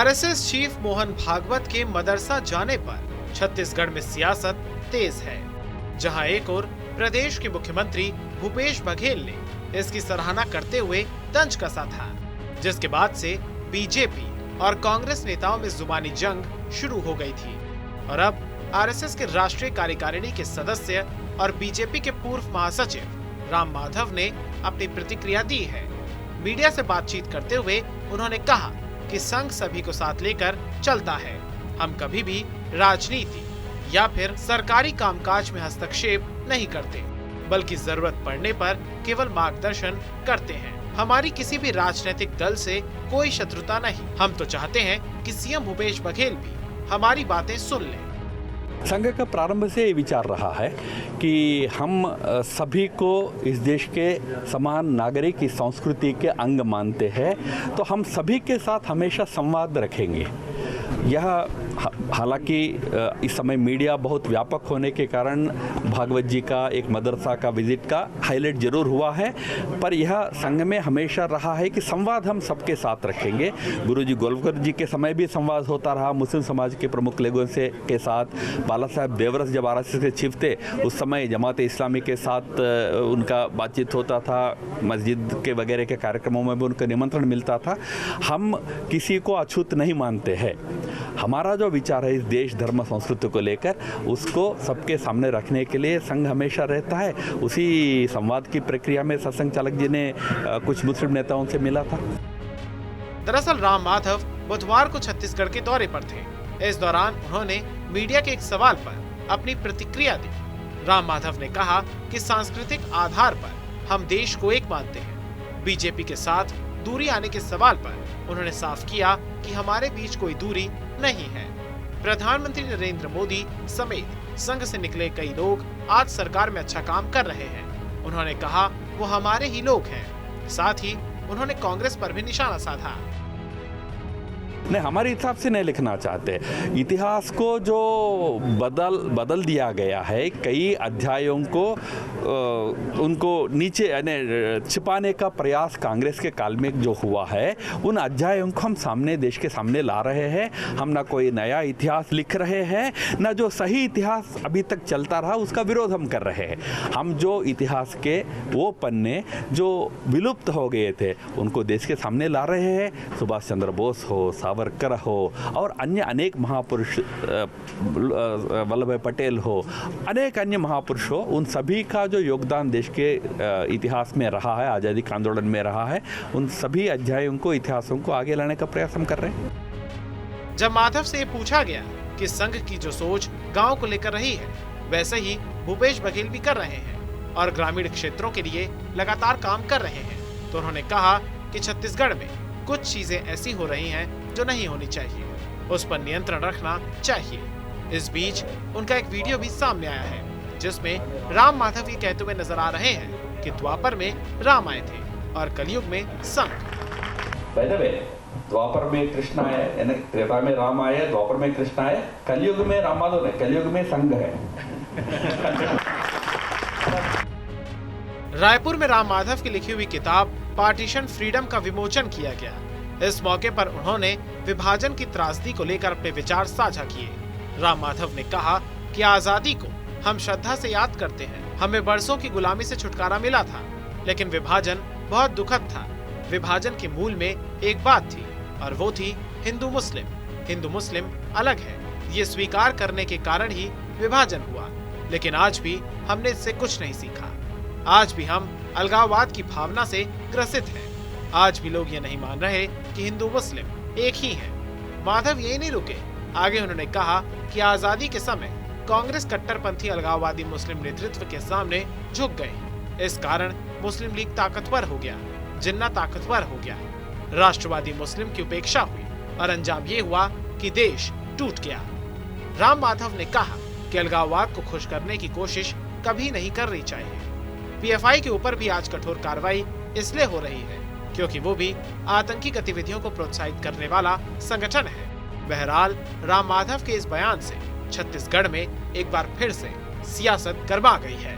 RSS chief Mohan Bhagwat के मदरसा जाने पर छत्तीसगढ़ में सियासत तेज है, जहां एक ओर प्रदेश के मुख्यमंत्री भूपेश बघेल ने इसकी सराहना करते हुए तंज कसा था, जिसके बाद से बीजेपी और कांग्रेस नेताओं में जुबानी जंग शुरू हो गई थी। और अब आरएसएस के राष्ट्रीय कार्यकारिणी के सदस्य और बीजेपी के पूर्व महासचिव राम माधव ने अपनी प्रतिक्रिया दी है। मीडिया से बातचीत करते हुए उन्होंने कहा कि संघ सभी को साथ लेकर चलता है। हम कभी भी राजनीति या फिर सरकारी कामकाज में हस्तक्षेप नहीं करते, बल्कि जरूरत पड़ने पर केवल मार्गदर्शन करते हैं। हमारी किसी भी राजनीतिक दल से कोई शत्रुता नहीं। हम तो चाहते हैं कि सीएम भूपेश बघेल भी हमारी बातें सुन लें। संघ का प्रारंभ से ये विचार रहा है कि हम सभी को इस देश के समान नागरिक की संस्कृति के अंग मानते हैं, तो हम सभी के साथ हमेशा संवाद रखेंगे। यह हालांकि इस समय मीडिया बहुत व्यापक होने के कारण भागवत जी का एक मदरसा का विजिट का हाईलाइट जरूर हुआ है, पर यह संघ में हमेशा रहा है कि संवाद हम सबके साथ रखेंगे। गुरुजी गोलवकर जी के समय भी संवाद होता रहा मुस्लिम समाज के प्रमुख लोगों से के साथ। बाला साहब देवरस जब आरएसएस के चीफ थे, उस समय जमात इस्लामी के साथ उनका बातचीत होता था, मस्जिद के वगैरह के कार्यक्रमों में भी उनका निमंत्रण मिलता था। हम किसी को अछूत नहीं मानते हैं। हमारा जो विचार है इस देश धर्म संस्कृति को लेकर, उसको सबके सामने रखने के लिए संघ हमेशा रहता है। उसी संवाद की प्रक्रिया में सत्संग चालक जी ने कुछ मुस्लिम नेताओं से मिला था। दरअसल राम माधव बुधवार को छत्तीसगढ़ के दौरे पर थे। इस दौरान उन्होंने मीडिया के एक सवाल पर अपनी प्रतिक्रिया दी। राम माधव ने कहा कि सांस्कृतिक आधार पर हम देश को एक मानते हैं। बीजेपी के साथ दूरी आने के सवाल पर उन्होंने साफ किया कि हमारे बीच कोई दूरी नहीं है। प्रधानमंत्री नरेंद्र मोदी समेत संघ से निकले कई लोग आज सरकार में अच्छा काम कर रहे हैं। उन्होंने कहा वो हमारे ही लोग हैं। साथ ही उन्होंने कांग्रेस पर भी निशाना साधा। नहीं, हमारे हिसाब से नहीं लिखना चाहते। इतिहास को जो बदल दिया गया है, कई अध्यायों को उनको नीचे यानी छिपाने का प्रयास कांग्रेस के काल में जो हुआ है, उन अध्यायों को हम सामने देश के सामने ला रहे हैं। हम ना कोई नया इतिहास लिख रहे हैं, ना जो सही इतिहास अभी तक चलता रहा उसका विरोध हम कर रहे हैं। हम जो इतिहास के वो पन्ने जो विलुप्त हो गए थे उनको देश के सामने ला रहे हैं। सुभाष चंद्र बोस हो, सावरकर हो और अन्य अनेक महापुरुष, वल्लभ भाई पटेल हो, अनेक अन्य महापुरुष हो, उन सभी का जो योगदान देश के इतिहास में रहा है, आज़ादी के आंदोलन में रहा है, उन सभी अध्यायों को, इतिहासों को आगे लाने का प्रयास हम कर रहे हैं। जब माधव से पूछा गया कि संघ की जो सोच गांव को लेकर रही है, वैसे ही भूपेश बघेल भी कर रहे हैं और ग्रामीण क्षेत्रों के लिए लगातार काम कर रहे हैं, तो उन्होंने कहा कि छत्तीसगढ़ में कुछ चीजें ऐसी हो रही हैं जो नहीं होनी चाहिए, उस पर नियंत्रण रखना चाहिए। इस बीच उनका एक वीडियो भी सामने आया है, जिसमें राम माधव ये कहते हुए नजर आ रहे हैं कि द्वापर में राम आए थे और कलयुग में संघ। द्वापर में कृष्ण आए, यानी त्रेता में राम आए, द्वापर में कृष्ण आए, कलयुग में राम माधव है, कलयुग में संघ है। रायपुर में राम माधव की लिखी हुई किताब पार्टीशन फ्रीडम का विमोचन किया गया। इस मौके पर उन्होंने विभाजन की त्रासदी को लेकर अपने विचार साझा किए। राम माधव ने कहा कि आजादी को हम श्रद्धा से याद करते हैं। हमें बरसों की गुलामी से छुटकारा मिला था, लेकिन विभाजन बहुत दुखद था। विभाजन के मूल में एक बात थी और वो थी हिंदू मुस्लिम। हिंदू मुस्लिम अलग है, ये स्वीकार करने के कारण ही विभाजन हुआ। लेकिन आज भी हमने इससे कुछ नहीं सीखा। आज भी हम अलगाववाद की भावना से ग्रसित हैं। आज भी लोग ये नहीं मान रहे कि हिंदू मुस्लिम एक ही हैं। माधव यही नहीं रुके, आगे उन्होंने कहा कि आजादी के समय कांग्रेस कट्टरपंथी अलगाववादी मुस्लिम नेतृत्व के सामने झुक गई। इस कारण मुस्लिम लीग ताकतवर हो गया, जिन्ना ताकतवर हो गया। राष्ट्रवादी मुस्लिम की उपेक्षा हुई और अंजाम ये हुआ कि देश टूट गया। राम माधव ने कहा कि अलगाववाद को खुश करने की कोशिश कभी नहीं करनी चाहिए। पीएफआई के ऊपर भी आज कठोर कार्रवाई इसलिए हो रही है क्योंकि वो भी आतंकी गतिविधियों को प्रोत्साहित करने वाला संगठन है। बहरहाल राम माधव के इस बयान से छत्तीसगढ़ में एक बार फिर से सियासत गरमा गई है।